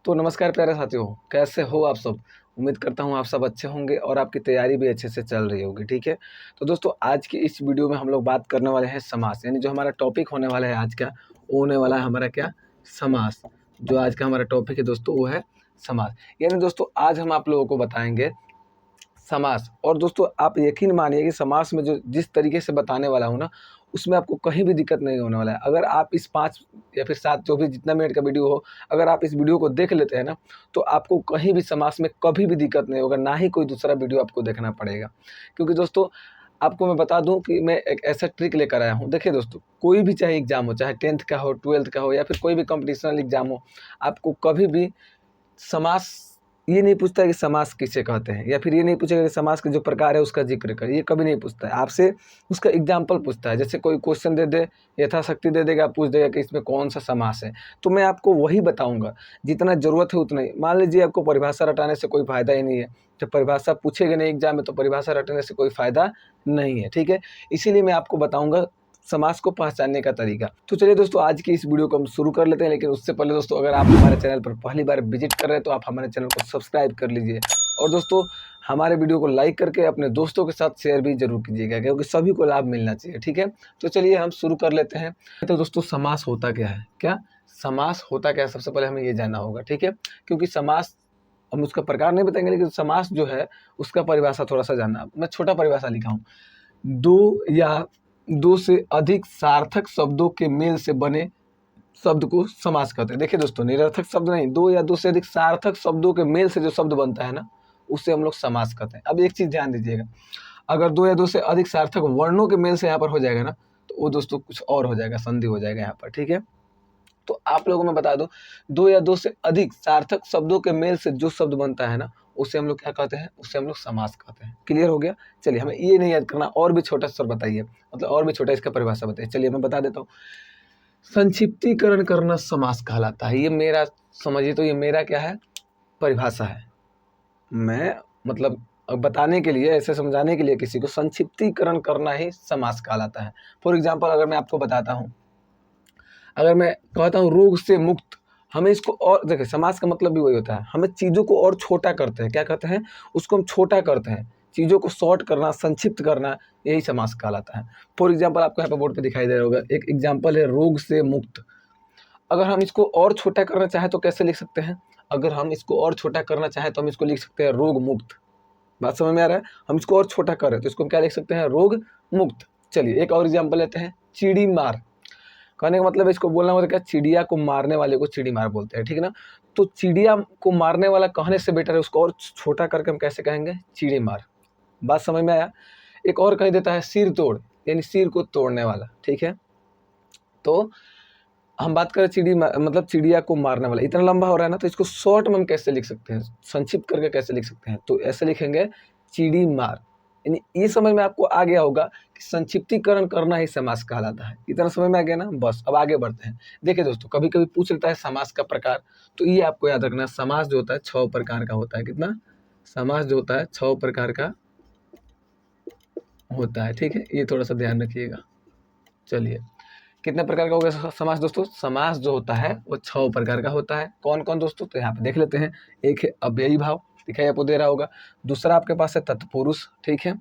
तो नमस्कार प्यारे साथियों, कैसे हो आप सब। उम्मीद करता हूँ आप सब अच्छे होंगे और आपकी तैयारी भी अच्छे से चल रही होगी। ठीक है, तो दोस्तों आज की इस वीडियो में हम लोग बात करने वाले हैं समास, यानी जो हमारा टॉपिक होने वाला है आज का, वो होने वाला है हमारा क्या, समास। जो आज का हमारा टॉपिक है दोस्तों वो है समास। यानी दोस्तों आज हम आप लोगों को बताएंगे समास। और दोस्तों आप यकीन मानिए कि समास में जो जिस तरीके से बताने वाला हूँ ना, उसमें आपको कहीं भी दिक्कत नहीं होने वाला है। अगर आप इस 5 या फिर 7 जो भी जितना मिनट का वीडियो हो, अगर आप इस वीडियो को देख लेते हैं ना, तो आपको कहीं भी समास में कभी भी दिक्कत नहीं होगा, ना ही कोई दूसरा वीडियो आपको देखना पड़ेगा। क्योंकि दोस्तों आपको मैं बता दूं कि मैं एक ऐसा ट्रिक लेकर आया हूं। देखिए दोस्तों, कोई भी चाहे एग्जाम हो, चाहे 10th का हो, 12th का हो, या फिर कोई भी कॉम्पिटिशनल एग्जाम हो, आपको कभी भी समास ये नहीं पूछता है कि समास किसे कहते हैं, या फिर ये नहीं पूछेगा कि समास के जो प्रकार है उसका जिक्र कर, ये कभी नहीं पूछता है आपसे। उसका एग्जाम्पल पूछता है। जैसे कोई क्वेश्चन दे दे, यथाशक्ति दे देगा, पूछ देगा कि इसमें कौन सा समास है, तो मैं आपको वही बताऊंगा जितना ज़रूरत है उतना ही। मान लीजिए आपको परिभाषा रटाने से कोई फ़ायदा ही नहीं है, जब परिभाषा पूछेगा नहीं एग्जाम में, तो परिभाषा रटने से कोई फ़ायदा नहीं है। ठीक है, इसीलिए मैं आपको बताऊँगा समास को पहचानने का तरीका। तो चलिए दोस्तों आज की इस वीडियो को हम शुरू कर लेते हैं। लेकिन उससे पहले दोस्तों, अगर आप हमारे चैनल पर पहली बार विजिट कर रहे हैं तो आप हमारे चैनल को सब्सक्राइब कर लीजिए। और दोस्तों हमारे वीडियो को लाइक करके अपने दोस्तों के साथ शेयर भी जरूर कीजिएगा, क्योंकि सभी को लाभ मिलना चाहिए। ठीक है, तो चलिए हम शुरू कर लेते हैं। तो दोस्तों समास होता क्या है, क्या समास होता क्या है, सबसे पहले हमें ये जानना होगा। ठीक है, क्योंकि समास हम उसका प्रकार नहीं बताएंगे, लेकिन समास जो है उसका परिभाषा थोड़ा सा जानना। मैं छोटा परिभाषा लिखा हूँ। दो या दो से अधिक सार्थक शब्दों के मेल से बने शब्द को समास कहते हैं। देखिए दोस्तों, निरर्थक शब्द नहीं, दो या दो से अधिक सार्थक शब्दों के मेल से जो शब्द बनता है ना, उसे हम लोग समास कहते हैं। अब एक चीज ध्यान दीजिएगा, अगर दो या दो से अधिक सार्थक वर्णों के मेल से यहाँ पर हो जाएगा ना, तो वो दोस्तों कुछ और हो जाएगा, संधि हो जाएगा यहाँ पर। ठीक है, तो आप लोगों को मैं बता दूं, दो या दो से अधिक सार्थक शब्दों के मेल से जो शब्द बनता है ना, उसे हम लोग क्या कहते हैं, उसे हम लोग समास कहते हैं। क्लियर हो गया। चलिए, हमें ये नहीं याद करना, और भी छोटा सर बताइए, मतलब और भी छोटा इसका परिभाषा बताइए। चलिए मैं बता देता हूँ। संक्षिप्तीकरण करना समास कहलाता है। ये मेरा समझिए, तो ये मेरा क्या है, परिभाषा है। मैं मतलब बताने के लिए, ऐसे समझाने के लिए किसी को, संक्षिप्तीकरण करना ही समास कहलाता है। फॉर एग्जाम्पल अगर मैं आपको बताता हूँ, अगर मैं कहता हूँ रोग से मुक्त, हमें इसको और देखिए, समास का मतलब भी वही होता है, हमें चीज़ों को और छोटा करते हैं। क्या कहते हैं, उसको हम छोटा करते हैं, चीज़ों को शॉर्ट करना, संक्षिप्त करना, यही समास कहलाता है। फॉर एग्जाम्पल आपको यहाँ पे बोर्ड पे दिखाई दे रहा होगा, एक एग्जाम्पल है रोग से मुक्त। अगर हम इसको और छोटा करना चाहें तो कैसे लिख सकते हैं, अगर हम इसको और छोटा करना चाहें तो हम इसको लिख सकते हैं रोग मुक्त। बात समझ में आ रहा है। हम इसको और छोटा कर रहे हैं तो इसको हम क्या लिख सकते हैं, रोग मुक्त। चलिए एक और एग्जाम्पल लेते हैं, चिड़ी मार। कहने का मतलब है, इसको बोलना मतलब क्या, चिड़िया को मारने वाले को चिड़ी मार बोलते हैं। ठीक है ना, तो चिड़िया को मारने वाला कहने से बेटर है उसको और छोटा करके हम कैसे कहेंगे, चिड़ी मार। बात समझ में आया। एक और कह देता है सिर तोड़, यानी सिर को तोड़ने वाला। ठीक है, तो हम बात करें मतलब चिड़िया को मारने वाला, इतना लंबा हो रहा है ना, तो इसको शॉर्ट में हम कैसे लिख सकते हैं, संक्षिप्त करके कैसे लिख सकते हैं, तो ऐसे लिखेंगे चिड़ी मार। यानी ये समझ में आपको आ गया होगा कि संक्षिप्तीकरण करना ही समास कहलाता है। इतना समझ में आ गया ना। बस अब आगे बढ़ते हैं। देखिए दोस्तों, कभी कभी पूछ लेता है समास का प्रकार, तो ये आपको याद रखना, समास जो होता है 6 प्रकार का होता है। कितना, समास जो होता है 6 प्रकार का होता है। ठीक है, ये थोड़ा सा ध्यान रखिएगा। चलिए, कितने प्रकार का हो गया समास दोस्तों, समास जो होता है वो 6 प्रकार का होता है। कौन कौन दोस्तों, तो यहाँ पे देख लेते हैं। एक है अव्ययी भाव, दिखाई आपको दे रहा होगा। दूसरा आपके पास है तत्पुरुष। ठीक है,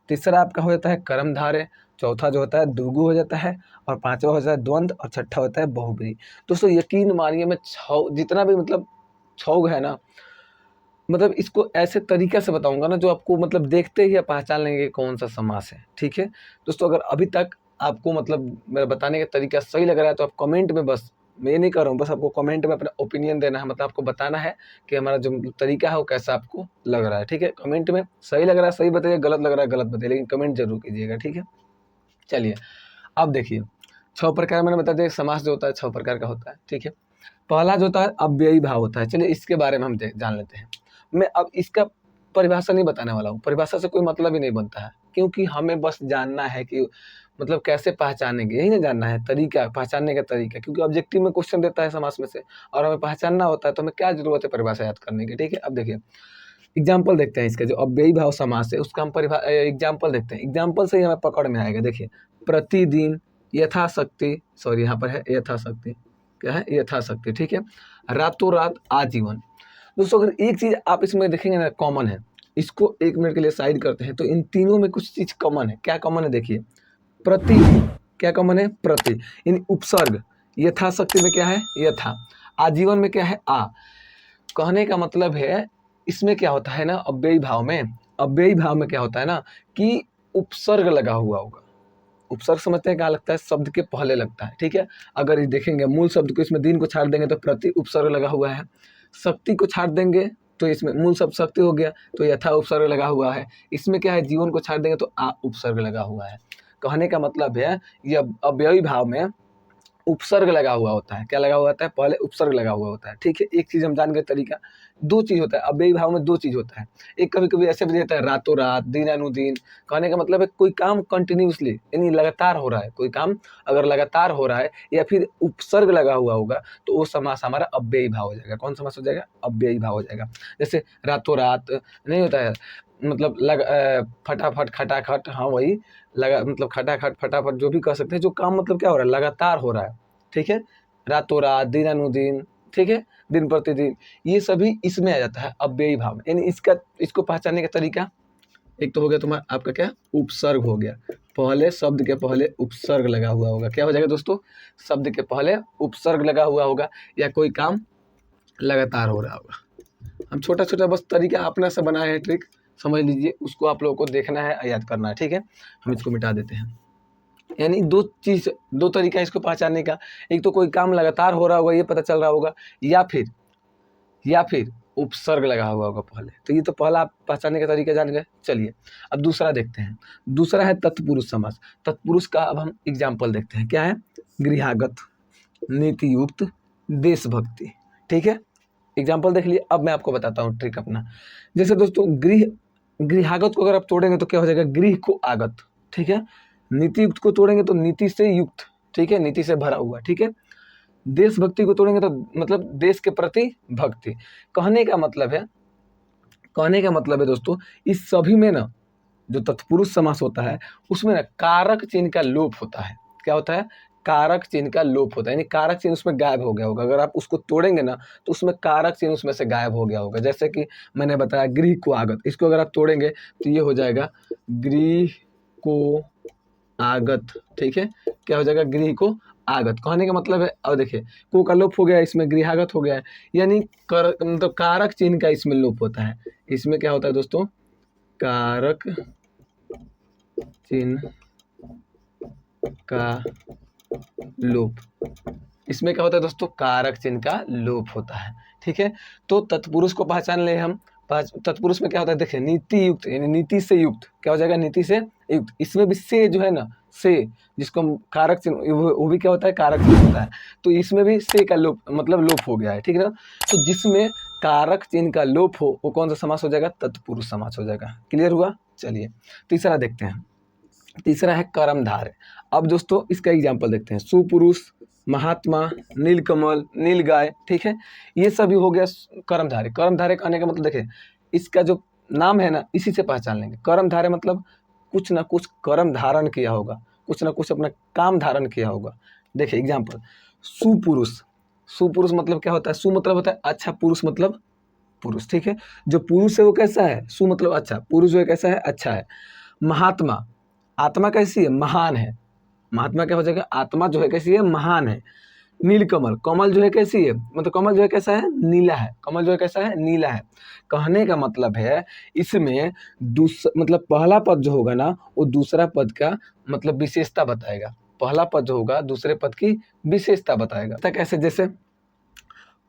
तीसरा आपका हो जाता है कर्मधारय। चौथा जो होता है द्विगु हो जाता है। और पांचवा हो जाता है द्वंद्व। और छठा होता है बहुब्रीहि। दोस्तों यकीन मानिए, मैं 6 जितना भी मतलब 6 है ना, मतलब इसको ऐसे तरीके से बताऊंगा ना, जो आपको मतलब देखते ही आप पहचान लेंगे कौन सा समास है। ठीक है दोस्तों, अगर अभी तक आपको मतलब मेरा बताने का तरीका सही लग रहा है तो आप कमेंट में, बस मैं ये नहीं कर रहा हूँ, बस आपको कमेंट में अपना ओपिनियन देना है, मतलब आपको बताना है कि हमारा जो तरीका है वो कैसा आपको लग रहा है। ठीक है, कमेंट में सही लग रहा है सही बताइए, गलत लग रहा है गलत बताइए, लेकिन कमेंट जरूर कीजिएगा। ठीक है, चलिए अब देखिए, 6 प्रकार मैंने बता दिया, समास जो होता है 6 प्रकार का होता है। ठीक है, पहला जो होता है अव्ययी भाव होता है। चलिए इसके बारे में हम जान लेते हैं। मैं अब इसका परिभाषा नहीं बताने वाला हूँ, परिभाषा से कोई मतलब ही नहीं बनता है, क्योंकि हमें बस जानना है कि मतलब कैसे पहचानेंगे, यही ना जानना है तरीका, पहचानने का तरीका। क्योंकि ऑब्जेक्टिव में क्वेश्चन देता है समास में से, और हमें पहचानना होता है, तो हमें क्या जरूरत है परिभाषा याद करने की। ठीक है, अब देखिए एग्जाम्पल देखते हैं इसका, जो अव्ययी भाव समास है उसका हम एग्जाम्पल देखते हैं। एग्जाम्पल से ही हमें पकड़ में आएगा। देखिए, प्रतिदिन, यथाशक्ति, सॉरी यहाँ पर है यथाशक्ति, क्या है, यथाशक्ति, ठीक है। रातों रात आजीवन। दोस्तों अगर एक चीज आप इसमें देखेंगे ना कॉमन है, इसको 1 मिनट के लिए साइड करते हैं, तो इन तीनों में कुछ चीज कॉमन है। क्या कॉमन है देखिए, प्रति, क्या कॉमन है, प्रति, यानी उपसर्ग। यथाशक्ति में क्या है, यथा। आजीवन में क्या है, आ। कहने का मतलब है इसमें क्या होता है ना, अव्ययी भाव में, अव्ययी भाव में क्या होता है ना कि उपसर्ग लगा हुआ होगा। उपसर्ग समझते हैं क्या लगता है, शब्द के पहले लगता है, ठीक है। अगर ये देखेंगे मूल शब्द को, इसमें दिन को छाड़ देंगे तो प्रति उपसर्ग लगा हुआ है। शक्ति को छाड़ देंगे तो इसमें मूल शब्द शक्ति हो गया, तो यथा उपसर्ग लगा हुआ है। इसमें क्या है, जीवन को छाड़ देंगे तो आ उपसर्ग लगा हुआ है। कहने का मतलब है ये अव्ययी भाव में उपसर्ग लगा हुआ होता है। क्या लगा हुआ होता है, पहले उपसर्ग लगा हुआ होता है, ठीक है। एक चीज हम जान गए तरीका, दो चीज होता है अव्ययी भाव में, दो चीज होता है। एक कभी कभी ऐसे भी देता है रातों रात, दिन अनुदिन। कहने का मतलब है कोई काम कंटिन्यूसली यानी लगातार हो रहा है, कोई काम अगर लगातार हो रहा है या फिर उपसर्ग लगा हुआ होगा तो वो समास हमारा अव्ययी भाव हो जाएगा। कौन समास हो जाएगा, अव्ययी भाव हो जाएगा। जैसे रातों रात नहीं होता है, मतलब फटाफट खटाखट, हाँ वही लगा, मतलब खटाखट फटाफट जो भी कह सकते हैं, जो काम मतलब क्या हो रहा है, लगातार हो रहा है, ठीक है। रातों रात, दिन अनुदिन, ठीक है, दिन प्रतिदिन, ये सभी इसमें आ जाता है अव्ययी भाव में। यानी इसको पहचानने का तरीका, एक तो हो गया तुम्हारा आपका क्या, उपसर्ग हो गया, पहले शब्द के पहले उपसर्ग लगा हुआ होगा। क्या हो जाएगा दोस्तों, शब्द के पहले उपसर्ग लगा हुआ होगा, या कोई काम लगातार हो रहा होगा। हम छोटा छोटा बस तरीका अपना से बनाए हैं, ट्रिक समझ लीजिए, उसको आप लोगों को देखना है, याद करना है, ठीक है। हम इसको मिटा देते हैं। यानी दो तरीका इसको पहचानने का, एक तो कोई काम लगातार हो रहा होगा ये पता चल रहा होगा, या फिर उपसर्ग लगा हुआ होगा पहले। तो ये तो पहला आप पहचानने का तरीका जान गए। चलिए अब दूसरा देखते हैं। दूसरा है तत्पुरुष समास। तत्पुरुष का अब हम एग्जाम्पल देखते हैं। क्या है, गृहागत, नीति युक्त, देशभक्ति, ठीक है। एग्जाम्पल देख लिए। अब मैं आपको बताता हूँ ट्रिक अपना। जैसे दोस्तों गृहागत को अगर आप तोड़ेंगे तो क्या हो जाएगा, गृह को आगत, ठीक है। नीति युक्त को तोड़ेंगे तो नीति से युक्त, ठीक है, नीति से भरा हुआ, ठीक है। देशभक्ति को तोड़ेंगे तो मतलब देश के प्रति भक्ति। कहने का मतलब है दोस्तों, इस सभी में ना जो तत्पुरुष समास होता है उसमें ना कारक चिन्ह का लोप होता है। क्या होता है, कारक चिन्ह का लोप होता है, यानी कारक चिन्ह उसमें गायब हो गया होगा। अगर आप उसको तोड़ेंगे ना तो उसमें कारक चिन्ह उसमें से गायब हो गया होगा। जैसे कि मैंने बताया गृह को आगत, इसको अगर आप तोड़ेंगे तो ये हो जाएगा गृह को आगत, ठीक है। क्या हो जाएगा, गृह को आगत। कहने का मतलब है, अब देखिए को का लोप हो गया, इसमें गृहागत हो गया है, यानी मतलब कारक चिन्ह का इसमें लोप होता है। इसमें क्या होता है दोस्तों, कारक चिन्ह का लोप। इसमें क्या होता है दोस्तों, कारक चिन्ह का लोप होता है, ठीक है। तो तत्पुरुष को पहचान ले हम। तत्पुरुष में क्या होता है, देखिए नीति युक्त, यानी नीति से युक्त। क्या हो जाएगा, नीति से युक्त। इसमें भी से जो है ना, से जिसको हम कारक चिन्ह, वो भी क्या होता है, कारक चिन्ह होता है। तो इसमें भी से का लोप, मतलब लोप हो गया है, ठीक है ना। तो जिसमें कारक चिन्ह का लोप हो वो कौन सा समास हो जाएगा, तत्पुरुष समास हो जाएगा। क्लियर हुआ। चलिए तीसरा देखते हैं। तीसरा है कर्मधारय। अब दोस्तों इसका एग्जाम्पल देखते हैं। सुपुरुष, महात्मा, नीलकमल, नीलगाय, ठीक है। ये सभी हो गया कर्मधारय। कर्मधारय कहने का मतलब देखिए, इसका जो नाम है ना इसी से पहचान लेंगे। कर्मधारय मतलब कुछ ना कुछ कर्म धारण किया होगा, कुछ ना कुछ अपना काम धारण किया होगा। देखिए एग्जाम्पल, सुपुरुष। सुपुरुष मतलब क्या होता है, सु मतलब होता है अच्छा, पुरुष मतलब पुरुष, ठीक है। जो पुरुष है वो कैसा है, सु मतलब अच्छा, पुरुष जो है कैसा है, अच्छा है। महात्मा, आत्मा कैसी है, महान है। महात्मा क्या हो जाएगा, आत्मा जो है कैसी है, महान है। नीलकमल, कमल जो है कैसी है, मतलब कमल जो है कैसा है, नीला है। कमल जो है कैसा है, नीला है। कहने का मतलब है इसमें मतलब पहला पद जो होगा ना वो दूसरा पद का मतलब विशेषता बताएगा। पहला पद जो होगा दूसरे पद की विशेषता बताएगा। कैसे, जैसे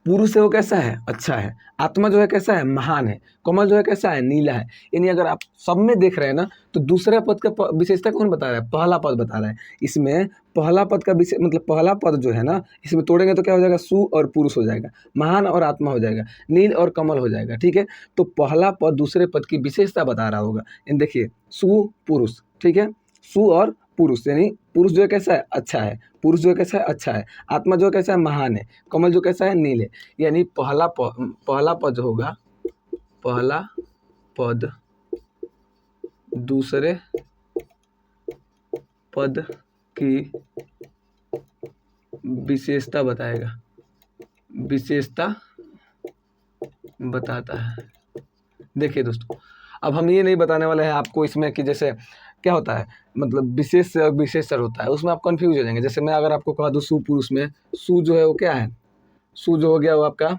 पुरुष है वो कैसा है, अच्छा है। आत्मा जो है कैसा है, महान है। कमल जो है कैसा है, नीला है। यानी अगर आप सब में देख रहे हैं ना तो दूसरे पद का विशेषता कौन बता रहा है, पहला पद बता रहा है। इसमें पहला पद का विशेष मतलब पहला पद जो है ना इसमें तोड़ेंगे तो क्या हो जाएगा, सु और पुरुष हो जाएगा, महान और आत्मा हो जाएगा, नील और कमल हो जाएगा, ठीक है। तो पहला पद दूसरे पद की विशेषता बता रहा होगा। देखिए सु पुरुष, ठीक है, सु और पुरुष, यानी पुरुष जो है कैसा है, अच्छा है। पुरुष जो है कैसा है, अच्छा है। आत्मा जो है कैसा है, महान है। कमल जो कैसा है, नील है। यानी पहला पद जो होगा, पहला पद दूसरे पद की विशेषता बताएगा, विशेषता बताता है। देखिए दोस्तों, अब हम ये नहीं बताने वाले हैं आपको इसमें कि जैसे क्या होता है, मतलब विशेष से विशेषण होता है, उसमें आप कंफ्यूज हो जाएंगे। जैसे मैं अगर आपको कह दूँ सुपुरुष में, सु जो है वो क्या है, सु जो हो गया वो आपका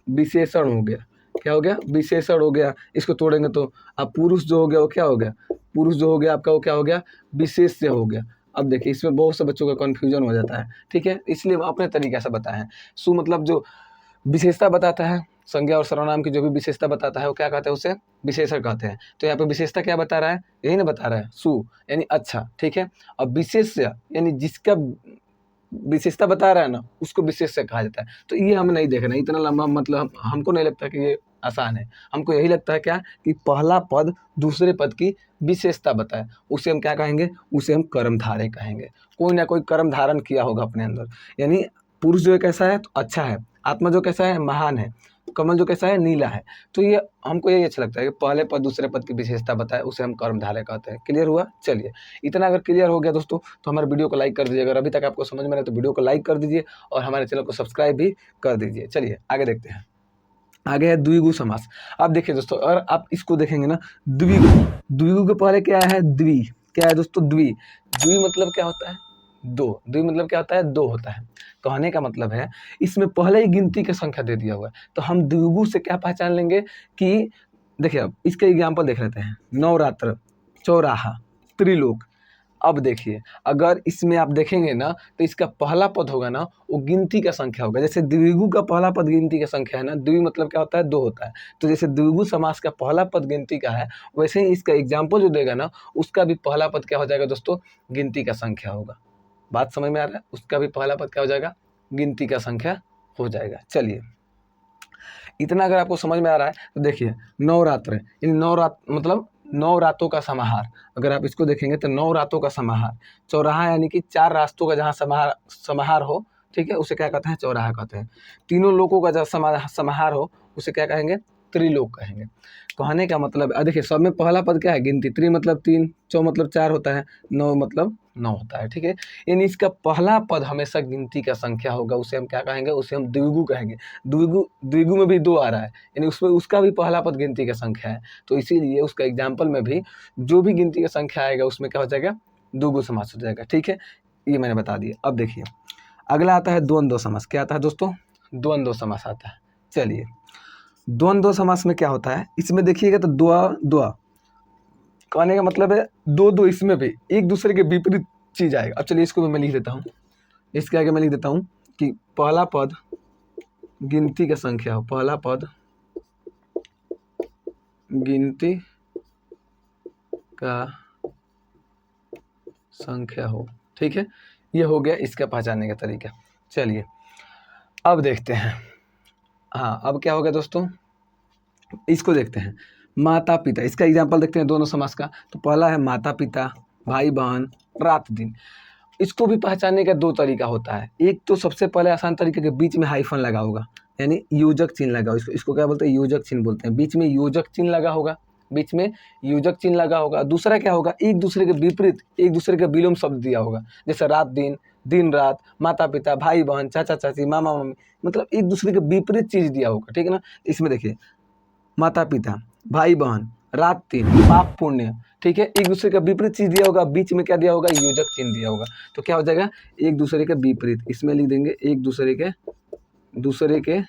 विशेषण हो गया। क्या हो गया, विशेषण हो गया। इसको तोड़ेंगे तो अब पुरुष जो हो गया वो क्या हो गया, पुरुष जो हो गया आपका वो क्या हो गया, विशेष्य हो गया। अब देखिए इसमें बहुत से बच्चों का कन्फ्यूजन हो जाता है, ठीक है, इसलिए हम अपने तरीके से बताएं। सु मतलब जो विशेषता बताता है, संज्ञा और सर्वनाम की जो भी विशेषता बताता है वो क्या कहते हैं, उसे विशेषण कहते हैं। तो यहाँ पे विशेषता क्या बता रहा है, यही ना बता रहा है, सु यानी अच्छा, ठीक है। अब विशेष्य यानी जिसका विशेषता बता रहा है ना, उसको विशेष्य कहा जाता है। तो ये हमें नहीं देखना इतना लंबा, मतलब हमको नहीं लगता कि ये आसान है। हमको यही लगता है क्या, कि पहला पद दूसरे पद की विशेषता बताए, उसे हम क्या कहेंगे, उसे हम कर्मधारय कहेंगे। कोई ना कोई कर्म धारण किया होगा अपने अंदर। यानी पुरुष जो कैसा है तो अच्छा है, आत्मा जो कैसा है महान है, कमल जो कैसा है नीला है। तो ये हमको यही अच्छा लगता है कि पहले पद दूसरे पद की विशेषता बताए, उसे हम कर्मधारय कहते हैं। क्लियर हुआ? चलिए, इतना अगर क्लियर हो गया दोस्तों तो हमारे वीडियो को लाइक कर दीजिए। अगर अभी तक आपको समझ में आए तो वीडियो को लाइक कर दीजिए और हमारे चैनल को सब्सक्राइब भी कर दीजिए। चलिए आगे देखते हैं। आगे है द्विगु समास। अब देखिए दोस्तों, अगर आप इसको देखेंगे ना, द्विगु, द्विगु के पहले क्या है, द्वि। क्या है दोस्तों, द्वि। द्वि मतलब क्या होता है, दो। द्वि मतलब क्या होता है, दो होता है। कहने का मतलब है इसमें पहले ही गिनती की संख्या दे दिया हुआ है, तो हम द्विगु से क्या पहचान लेंगे कि देखिए, अब इसके एग्जाम्पल देख लेते हैं। नवरात्र, चौराहा, त्रिलोक। अब देखिए, अगर इसमें आप देखेंगे ना तो इसका पहला पद होगा ना वो गिनती का संख्या होगा। जैसे द्विगु का पहला पद गिनती का संख्या है ना, द्वि मतलब क्या होता है, दो होता है। तो जैसे द्विगु समास का पहला पद गिनती का है, वैसे ही इसका एग्जाम्पल जो देगा ना उसका भी पहला पद क्या हो जाएगा दोस्तों, गिनती का संख्या होगा। बात समझ में आ रहा है? उसका भी पहला पद क्या हो जाएगा, गिनती का संख्या हो जाएगा। चलिए, इतना अगर आपको समझ में आ रहा है तो देखिए, नवरात्र इन नवरात्र मतलब 9 रातों का समाहार। अगर आप इसको देखेंगे तो 9 रातों का समाहार। चौराहा यानी कि 4 रास्तों का जहाँ समाहार हो, ठीक है, उसे क्या कहते हैं, चौराहा कहते हैं। तीनों लोकों का जब समाहार हो उसे क्या कहेंगे, त्रिलोक कहेंगे। कहने का मतलब देखिए, सब में पहला पद क्या है, गिनती। त्रि मतलब 3, चौ मतलब 4 होता है, 9 मतलब 9 होता है, ठीक है। यानी इसका पहला पद हमेशा गिनती का संख्या होगा, उसे हम क्या कहेंगे, उसे हम द्विगु कहेंगे। द्विगु में भी 2 आ रहा है, यानी उसमें उसका भी पहला पद गिनती का संख्या है। तो इसीलिए उसका एग्जाम्पल में भी जो भी गिनती का संख्या आएगा उसमें क्या हो जाएगा, द्विगु समास हो जाएगा, ठीक है। ये मैंने बता दिया। अब देखिए, अगला आता है द्वंद्व समास। क्या आता है दोस्तों, द्वंद्व समास आता है। चलिए, द्वंद्व समास में क्या होता है, इसमें देखिएगा तो द्वा कहने का मतलब है दो, इसमें भी एक दूसरे के विपरीत चीज आएगा। अब चलिए इसको भी मैं लिख देता हूँ, इसके आगे मैं लिख देता हूँ कि पहला पद गिनती का संख्या हो, पहला पद गिनती का संख्या हो, ठीक है। ये हो गया इसका पहचानने का तरीका। चलिए अब देखते हैं, हाँ अब क्या हो गया दोस्तों, इसको देखते हैं। माता पिता, इसका एग्जाम्पल देखते हैं दोनों समास का। तो पहला है माता पिता, भाई बहन, रात दिन। इसको भी पहचानने का 2 तरीका होता है। एक तो सबसे पहले आसान तरीके के बीच में हाइफन लगा होगा, यानी योजक चिन्ह लगा होगा। इसको क्या बोलते हैं, योजक चिन्ह बोलते हैं। बीच में योजक चिन्ह लगा होगा, बीच में योजक चिन्ह लगा होगा। दूसरा क्या होगा, एक दूसरे के विपरीत एक दूसरे का विलोम शब्द दिया होगा। जैसे रात दिन, दिन रात, माता पिता, भाई बहन, चाचा चाची, मामा मम्मी, मतलब एक दूसरे के विपरीत चीज दिया होगा, ठीक है ना। इसमें देखिए, माता पिता, भाई बहन, रात दिन, पाप पुण्य, ठीक है, एक दूसरे का विपरीत चीज दिया होगा। बीच में क्या दिया होगा, योजक चिन्ह दिया होगा। तो क्या हो जाएगा, एक दूसरे के विपरीत। इसमें लिख देंगे एक दूसरे के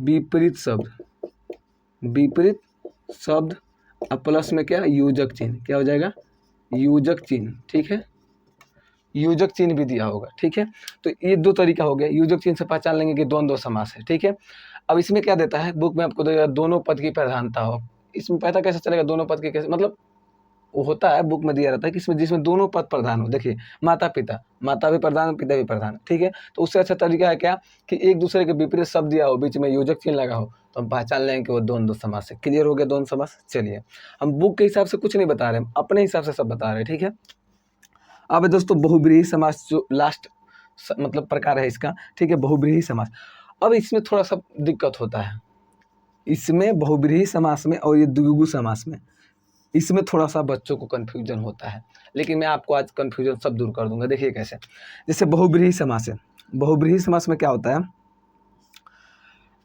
विपरीत शब्द, विपरीत शब्द, और प्लस में क्या, योजक चिन्ह। क्या हो जाएगा, योजक चिन्ह, ठीक है। योजक चिन्ह भी दिया होगा, ठीक है। तो ये 2 तरीका हो गया। योजक चिन्ह से पहचान लेंगे कि द्वंद्व समास है, ठीक है। अब इसमें क्या देता है, बुक में आपको देगा दोनों पद की प्रधानता हो। इसमें पता कैसे चलेगा दोनों पद की, कैसे मतलब वो होता है, बुक में दिया रहता है कि इसमें जिसमें दोनों पद प्रधान हो। देखिए, माता पिता, माता भी प्रधान, पिता भी प्रधान, ठीक है। तो उससे अच्छा तरीका है क्या, कि एक दूसरे के विपरीत शब्द दिया हो, बीच में योजक चिन्ह लगा हो, तो हम पहचान लेंगे कि वो द्वंद्व समास है। क्लियर हो गया द्वंद्व समास। चलिए, हम बुक के हिसाब से कुछ नहीं बता रहे, हम अपने हिसाब से सब बता रहे हैं, ठीक है। अब दोस्तों बहुब्रीहि समास जो लास्ट मतलब प्रकार है इसका, ठीक है, बहुब्रीहि समास। अब इसमें थोड़ा सा दिक्कत होता है, इसमें बहुब्रीहि समास में और ये द्विगु समास में इसमें थोड़ा-सा बच्चों को कन्फ्यूजन होता है, लेकिन मैं आपको आज कन्फ्यूजन सब दूर कर दूँगा। देखिए कैसे, जैसे बहुब्रीहि समास है, बहुब्रीहि समास में क्या होता है,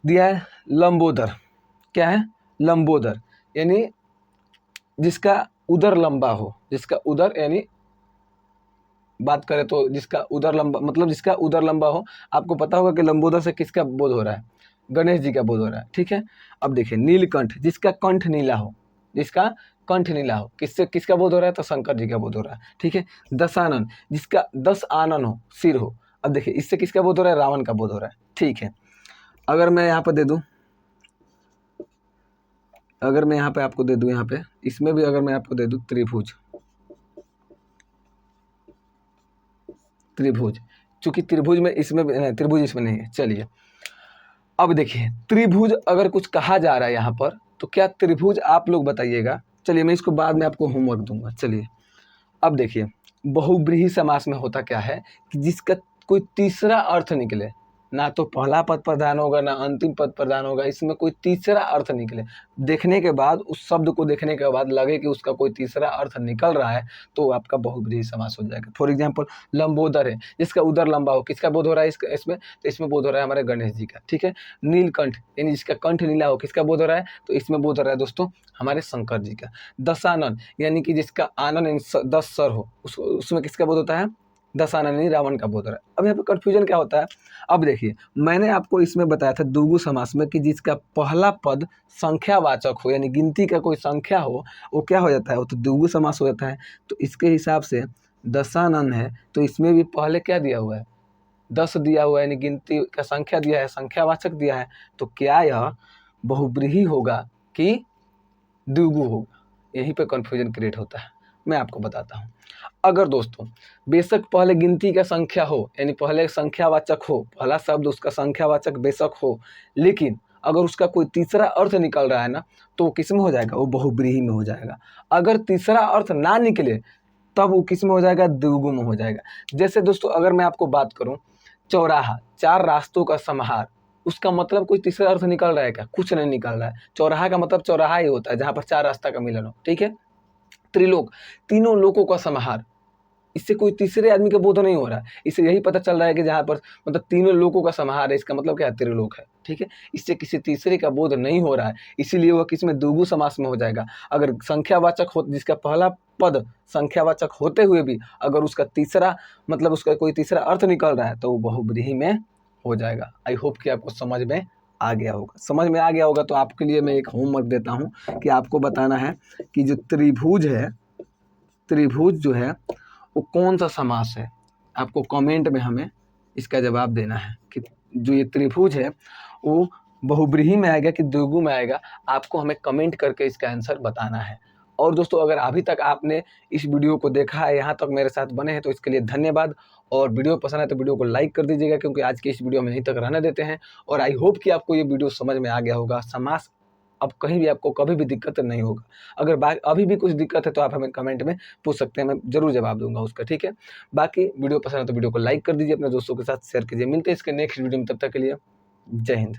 दिया है लंबोदर, क्या है लंबोदर, यानी जिसका उदर लंबा हो, जिसका उदर यानी बात करें तो जिसका उदर लंबा, मतलब जिसका उदर लंबा हो। आपको पता होगा कि लंबोदर से किसका बोध हो रहा है, गणेश जी का बोध हो रहा है, ठीक है। अब देखिए नीलकंठ, जिसका कंठ नीला हो, जिसका कंठ नीला हो, किससे किसका बोध हो रहा है, तो शंकर जी का बोध हो रहा है, ठीक है। दशानन, जिसका 10 आनन हो, सिर हो। अब देखिए इससे किसका बोध हो रहा है, रावण का बोध हो रहा है, ठीक है। अगर मैं यहाँ पर दे दूँ, अगर मैं यहाँ पे आपको दे दूँ, यहाँ पे इसमें भी अगर मैं आपको दे दूँ त्रिभुज, त्रिभुज, चूंकि त्रिभुज में इसमें त्रिभुज इसमें नहीं है, चलिए। अब देखिए त्रिभुज अगर कुछ कहा जा रहा है यहाँ पर, तो क्या त्रिभुज आप लोग बताइएगा। चलिए मैं इसको बाद में आपको होमवर्क दूंगा। चलिए अब देखिए बहुब्रीहि समास में होता क्या है कि जिसका कोई तीसरा अर्थ निकले, ना तो पहला पद प्रधान होगा ना अंतिम पद प्रधान होगा, इसमें कोई तीसरा अर्थ निकले, देखने के बाद उस शब्द को देखने के बाद लगे कि उसका कोई तीसरा अर्थ निकल रहा है, तो आपका बहुब्रीहि समास हो जाएगा। फॉर एग्जाम्पल लंबोदर है, जिसका उदर लंबा हो, किसका बोध हो रहा है इसमें, तो इसमें बोध हो रहा है हमारे गणेश जी का, ठीक है। नीलकंठ यानी जिसका कंठ नीला हो, किसका बोध हो रहा है, तो इसमें बोध हो रहा है दोस्तों हमारे शंकर जी का। दशानन यानी कि जिसका आनन 10 सर हो, उसमें किसका बोध होता है, दशानन यानी रावण का बोध हो रहा है। अब यहाँ पे कन्फ्यूजन क्या होता है, अब देखिए मैंने आपको इसमें बताया था द्विगु समास में कि जिसका पहला पद संख्यावाचक हो, यानी गिनती का कोई संख्या हो, वो क्या हो जाता है, वो तो द्विगु समास हो जाता है। तो इसके हिसाब से दशानन है, तो इसमें भी पहले क्या दिया हुआ है, 10 दिया हुआ है, यानी गिनती का संख्या दिया है, संख्यावाचक दिया है। तो क्या यह बहुब्रीहि होगा कि द्विगु होगा, यहीं पे कन्फ्यूजन क्रिएट होता है। मैं आपको बताता हूँ। अगर दोस्तों बेशक पहले गिनती का संख्या हो, यानी पहले संख्यावाचक हो, पहला शब्द उसका संख्यावाचक बेशक हो, लेकिन अगर उसका कोई तीसरा अर्थ निकल रहा है ना, तो वो किस में हो जाएगा, वो बहुब्रीहि में हो जाएगा। अगर तीसरा अर्थ ना निकले तब वो किस में हो जाएगा, द्विगु में हो जाएगा। जैसे दोस्तों अगर मैं आपको बात करूं, चौराहा, 4 रास्तों का समाहार, उसका मतलब कोई तीसरा अर्थ निकल रहा है क्या, कुछ नहीं निकल रहा है। चौराहा का मतलब चौराहा ही होता है जहां पर 4 रास्ता का मिलन हो, ठीक है। त्रिलोक, तीनों लोकों का समाहार, इससे कोई तीसरे आदमी का बोध नहीं हो रहा है, इससे यही पता चल रहा है कि जहाँ पर मतलब तीनों लोकों का समाहार है, इसका मतलब क्या है, त्रिलोक है, ठीक है। इससे किसी तीसरे का बोध नहीं हो रहा है, इसीलिए वह किसमें, द्विगु समास में हो जाएगा। अगर संख्यावाचक हो, जिसका पहला पद संख्यावाचक होते हुए भी अगर उसका तीसरा मतलब उसका कोई तीसरा अर्थ निकल रहा है, तो वो बहुब्रीहि में हो जाएगा। आई होप कि आपको समझ में आ गया होगा। समझ में आ गया होगा तो आपके लिए मैं एक होमवर्क देता हूँ कि आपको बताना है कि जो त्रिभुज है, त्रिभुज जो है वो कौन सा समास है। आपको कमेंट में हमें इसका जवाब देना है कि जो ये त्रिभुज है वो बहुब्रीहि में आएगा कि द्विगु में आएगा। आपको हमें कमेंट करके इसका आंसर बताना है। और दोस्तों अगर अभी तक आपने इस वीडियो को देखा है, यहाँ तक मेरे साथ बने हैं, तो इसके लिए धन्यवाद। और वीडियो पसंद है तो वीडियो को लाइक कर दीजिएगा, क्योंकि आज की इस वीडियो में यहीं तक रहने देते हैं। और आई होप कि आपको ये वीडियो समझ में आ गया होगा। समास अब कहीं भी आपको कभी भी दिक्कत नहीं होगा। अगर अभी भी कुछ दिक्कत है तो आप हमें कमेंट में पूछ सकते हैं, मैं ज़रूर जवाब दूंगा उसका, ठीक है। बाकी वीडियो पसंद है तो वीडियो को लाइक कर दीजिए, अपने दोस्तों के साथ शेयर कीजिए। मिलते हैं इसके नेक्स्ट वीडियो में, तब तक के लिए जय हिंद।